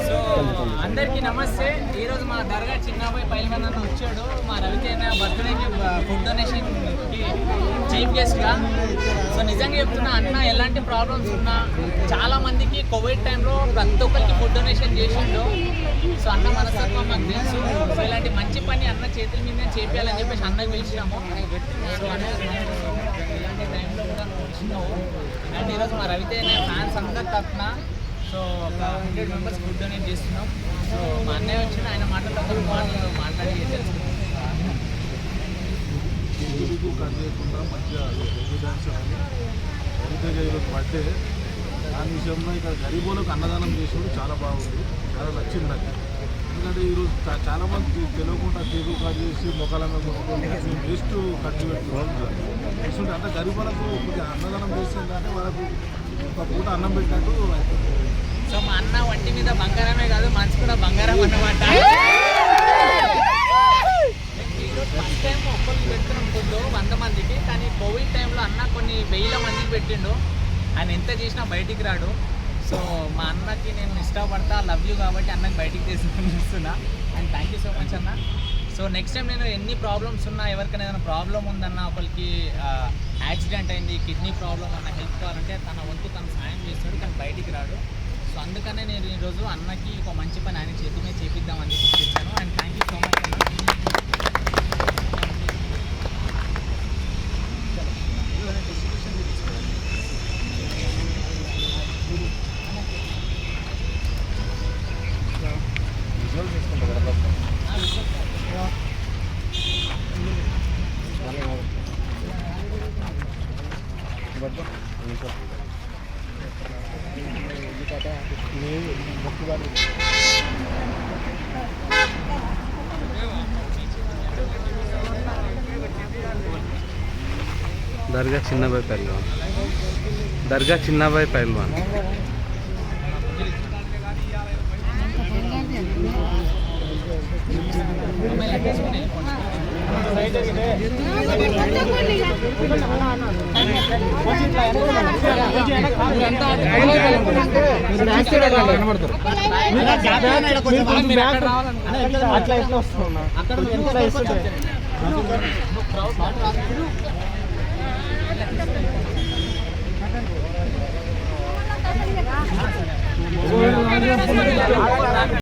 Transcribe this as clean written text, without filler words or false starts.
So అందరికీ నమస్తే. ఈరోజు మా దర్గా చిన్నబాయ్ పైల్వాన్ అన్న వచ్చాడు మా రవితేన బర్త్డేకి ఫుడ్ డొనేషన్కి చీఫ్ గెస్ట్గా. సో నిజంగా చెప్తున్నా, అన్న ఎలాంటి ప్రాబ్లమ్స్ ఉన్నా చాలామందికి కోవిడ్ టైంలో ప్రతి ఒక్కరికి ఫుడ్ డొనేషన్ చేసిండు. సో అన్న మనస్తత్వం మాకు తెలుసు. సో ఇలాంటి మంచి పని అన్న చేతుల మీదనే చేపించాలని చెప్పేసి అన్నకు పిలిచినాము. సో అన్న ఇలాంటి టైంలో కూడా నువ్వు వచ్చినావు. అండ్ ఈరోజు మా రవితేన ఫ్యాన్స్ అందరి తరఫున సో ఒక 100 మెంబర్స్ ఫుడ్ డొనేట్ చేస్తున్నాం. సో మా అన్నయ్య వచ్చిన ఆయన మాటల్లో మాట్లాడి తెలుసుకున్నాం. కట్ చేయకుండా మంచిగా డాన్స్ హెరిటేజ్ ఈరోజు బర్త్డే, దాని విషయంలో ఇక్కడ గరీబులకు అన్నదానం చేసేవాడు చాలా బాగుంది, చాలా నచ్చింది నాకు. ఎందుకంటే ఈరోజు చాలామంది తెలియకుండా టేబుల్ కట్ చేసి మొక్కల వేస్ట్ ఖర్చు పెట్టుకుంటారు. అంటే గరీబులకు కొద్దిగా అన్నదానం చేస్తుంది కానీ వాళ్ళకు ఒక పూట అన్నం పెట్టినట్టు అవుతుంది. సో మా అన్న వంటి మీద బంగారమే కాదు, మనసు కూడా బంగారం అన్నమాట. ఫస్ట్ టైం ఒక్కరికి పెడుతున్నాం ఫుడ్ 100 మందికి, కానీ కోవిడ్ టైంలో అన్న కొన్ని 1000 మందికి పెట్టిండు. ఆయన ఎంత చేసినా బయటికి రాడు. సో మా అన్నకి నేను ఇష్టపడతా, లవ్ యూ కాబట్టి అన్నకి బయటికి తీసుకున్నా. And thank you so much అన్న. సో నెక్స్ట్ టైం నేను ఎన్ని ప్రాబ్లమ్స్ ఉన్నా, ఎవరికైనా ఏదైనా ప్రాబ్లం ఉందన్న, ఒకరికి యాక్సిడెంట్ అయింది, కిడ్నీ ప్రాబ్లం అన్న, హెల్ప్ కావాలంటే తన వంతు తను సాయం చేస్తాడు, కానీ బయటికి రాడు. సో అందుకనే నేను ఈరోజు అన్నకి ఒక మంచి పని ఆయన చేతి మీద చేపిద్దామని చెప్పాను. And thank you so much అన్న. దర్గా చిన్నబాయ్ పైల్వాన్, దర్గా చిన్నబాయ్ పైల్వాన్. అక్కడ